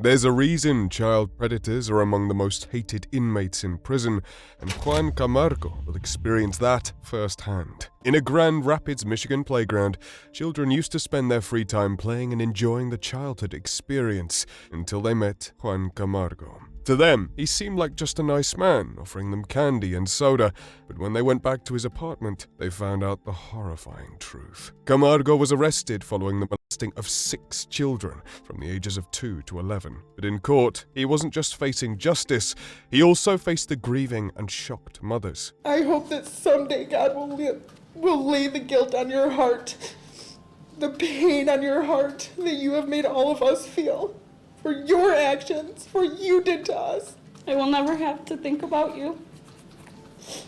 There's a reason child predators are among the most hated inmates in prison, and Juan Camargo will experience that firsthand. In a Grand Rapids, Michigan playground, children used to spend their free time playing and enjoying the childhood experience until they met Juan Camargo. To them, he seemed like just a nice man, offering them candy and soda, but when they went back to his apartment, they found out the horrifying truth. Camargo was arrested following the molesting of 6 children from the ages of 2 to 11. But in court, he wasn't just facing justice, he also faced the grieving and shocked mothers. I hope that someday God will lay the guilt on your heart, the pain on your heart that you have made all of us feel. For your actions, for you did to us. I will never have to think about you,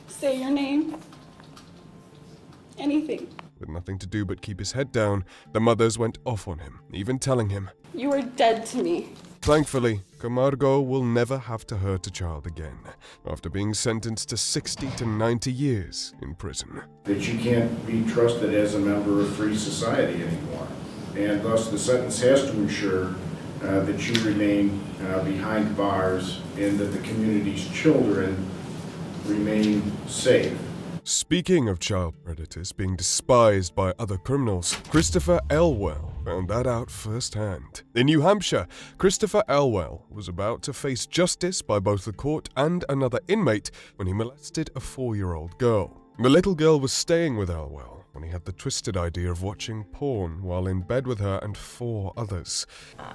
say your name, anything. With nothing to do but keep his head down, the mothers went off on him, even telling him, "You are dead to me." Thankfully, Camargo will never have to hurt a child again, after being sentenced to 60 to 90 years in prison. That you can't be trusted as a member of free society anymore, and thus the sentence has to ensure that you remain behind bars and that the community's children remain safe. Speaking of child predators being despised by other criminals, Christopher Elwell found that out firsthand. In New Hampshire, Christopher Elwell was about to face justice by both the court and another inmate when he molested a 4-year-old girl. The little girl was staying with Elwell when he had the twisted idea of watching porn while in bed with her and 4 others.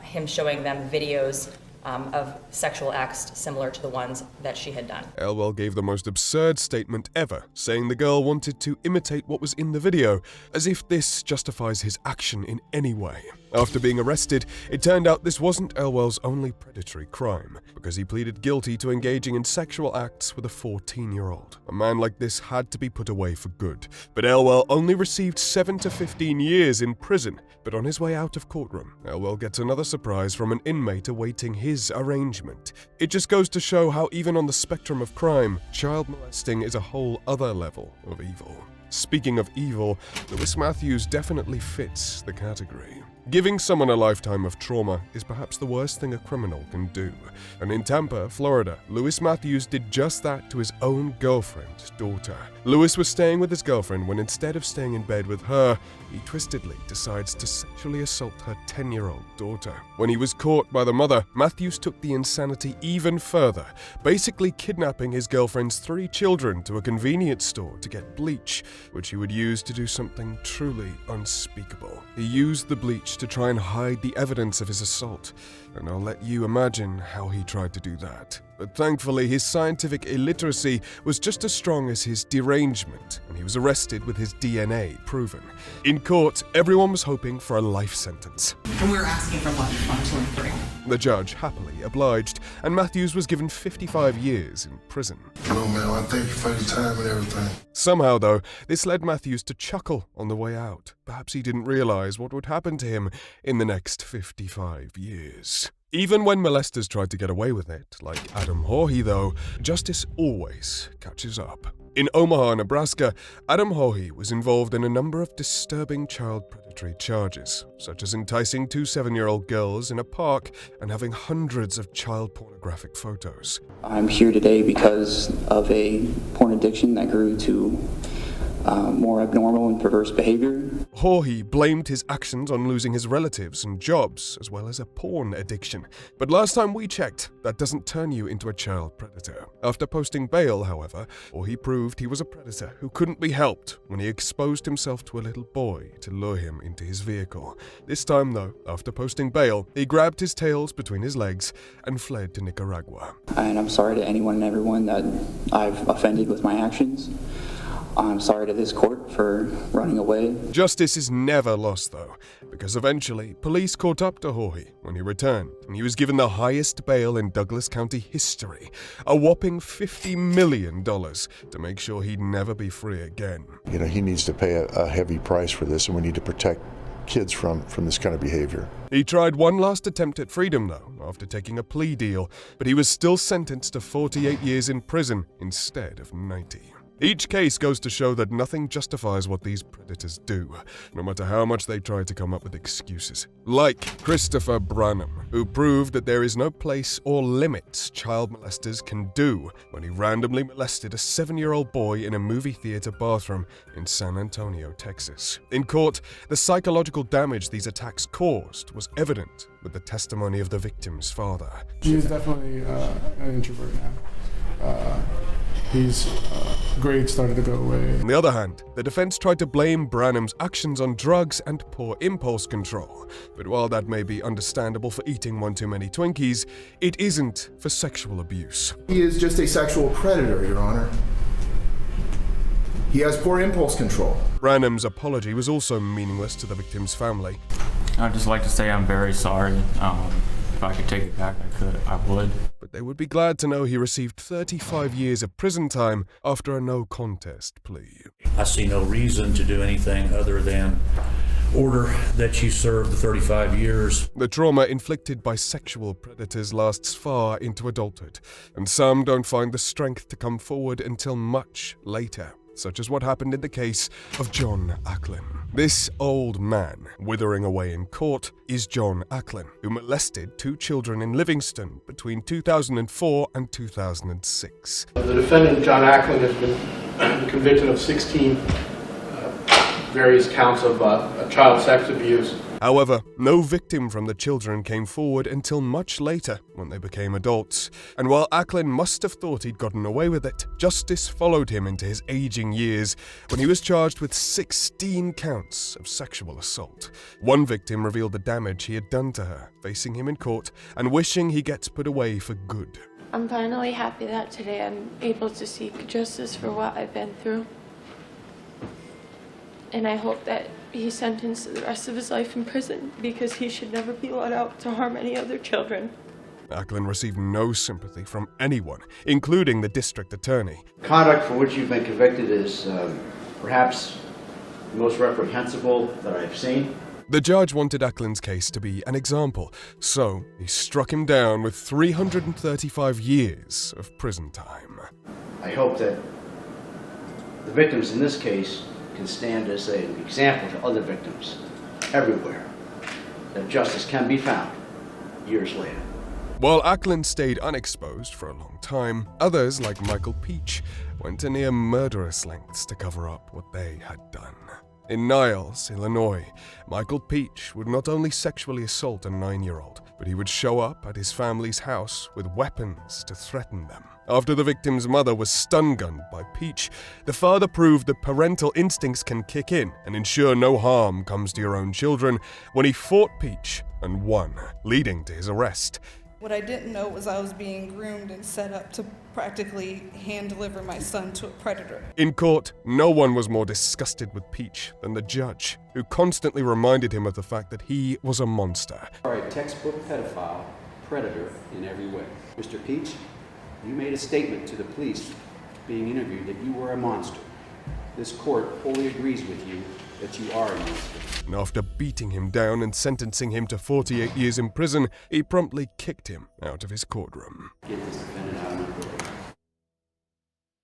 Him showing them videos of sexual acts similar to the ones that she had done. Elwell gave the most absurd statement ever, saying the girl wanted to imitate what was in the video, as if this justifies his action in any way. After being arrested, it turned out this wasn't Elwell's only predatory crime, because he pleaded guilty to engaging in sexual acts with a 14-year-old. A man like this had to be put away for good, but Elwell only received 7 to 15 years in prison. But on his way out of courtroom, Elwell gets another surprise from an inmate awaiting his arraignment. It just goes to show how even on the spectrum of crime, child molesting is a whole other level of evil. Speaking of evil, Lewis Matthews definitely fits the category. Giving someone a lifetime of trauma is perhaps the worst thing a criminal can do. And in Tampa, Florida, Lewis Matthews did just that to his own girlfriend's daughter. Lewis was staying with his girlfriend when instead of staying in bed with her, he twistedly decides to sexually assault her 10-year-old daughter. When he was caught by the mother, Matthews took the insanity even further, basically kidnapping his girlfriend's 3 children to a convenience store to get bleach, which he would use to do something truly unspeakable. He used the bleach to try and hide the evidence of his assault, and I'll let you imagine how he tried to do that. But thankfully, his scientific illiteracy was just as strong as his derangement, and he was arrested with his DNA proven. In court, everyone was hoping for a life sentence. And we were asking for life on 2 and 3. The judge happily obliged, and Matthews was given 55 years in prison. No, man, I thank you for your time and everything. Somehow, though, this led Matthews to chuckle on the way out. Perhaps he didn't realize what would happen to him in the next 55 years. Even when molesters tried to get away with it, like Adam Hohi though, justice always catches up. In Omaha, Nebraska, Adam Hohi was involved in a number of disturbing child predatory charges, such as enticing 2 7-year-old girls in a park and having hundreds of child pornographic photos. I'm here today because of a porn addiction that grew to more abnormal and perverse behavior. Hohi blamed his actions on losing his relatives and jobs, as well as a porn addiction. But last time we checked, that doesn't turn you into a child predator. After posting bail, however, Hohi proved he was a predator who couldn't be helped when he exposed himself to a little boy to lure him into his vehicle. This time, though, after posting bail, he grabbed his tails between his legs and fled to Nicaragua. And I'm sorry to anyone and everyone that I've offended with my actions. I'm sorry to this court for running away. Justice is never lost, though, because eventually police caught up to Hohi when he returned, and he was given the highest bail in Douglas County history, a whopping $50 million, to make sure he'd never be free again. You know, he needs to pay a heavy price for this, and we need to protect kids from this kind of behavior. He tried one last attempt at freedom, though, after taking a plea deal, but he was still sentenced to 48 years in prison instead of 90. Each case goes to show that nothing justifies what these predators do, no matter how much they try to come up with excuses. Like Christopher Branham, who proved that there is no place or limits child molesters can do when he randomly molested a 7-year-old boy in a movie theater bathroom in San Antonio, Texas. In court, the psychological damage these attacks caused was evident with the testimony of the victim's father. He is definitely an introvert now. His grades started to go away. On the other hand, the defense tried to blame Branham's actions on drugs and poor impulse control. But while that may be understandable for eating one too many Twinkies, it isn't for sexual abuse. He is just a sexual predator, Your Honor. He has poor impulse control. Branham's apology was also meaningless to the victim's family. I'd just like to say I'm very sorry. If I could take it back, I would. But they would be glad to know he received 35 years of prison time after a no-contest plea. I see no reason to do anything other than order that you serve the 35 years. The trauma inflicted by sexual predators lasts far into adulthood, and some don't find the strength to come forward until much later, such as what happened in the case of John Acklin. This old man, withering away in court, is John Acklin, who molested 2 children in Livingston between 2004 and 2006. The defendant, John Acklin, has been convicted of 16 various counts of child sex abuse. However, no victim from the children came forward until much later, when they became adults. And while Acklin must have thought he'd gotten away with it, justice followed him into his aging years when he was charged with 16 counts of sexual assault. One victim revealed the damage he had done to her, facing him in court and wishing he gets put away for good. I'm finally happy that today I'm able to seek justice for what I've been through. And I hope that he's sentenced to the rest of his life in prison because he should never be let out to harm any other children. Acklin received no sympathy from anyone, including the district attorney. Conduct for which you've been convicted is perhaps the most reprehensible that I've seen. The judge wanted Acklin's case to be an example, so he struck him down with 335 years of prison time. I hope that the victims in this case can stand as an example to other victims everywhere, that justice can be found years later. While Acklin stayed unexposed for a long time, others, like Michael Peach, went to near murderous lengths to cover up what they had done. In Niles, Illinois, Michael Peach would not only sexually assault a 9-year-old, but he would show up at his family's house with weapons to threaten them. After the victim's mother was stun-gunned by Peach, the father proved that parental instincts can kick in and ensure no harm comes to your own children when he fought Peach and won, leading to his arrest. What I didn't know was I was being groomed and set up to practically hand-deliver my son to a predator. In court, no one was more disgusted with Peach than the judge, who constantly reminded him of the fact that he was a monster. You are a textbook pedophile, predator in every way. Mr. Peach, you made a statement to the police being interviewed that you were a monster. This court wholly agrees with you that you are a monster. And after beating him down and sentencing him to 48 years in prison, he promptly kicked him out of his courtroom. Get this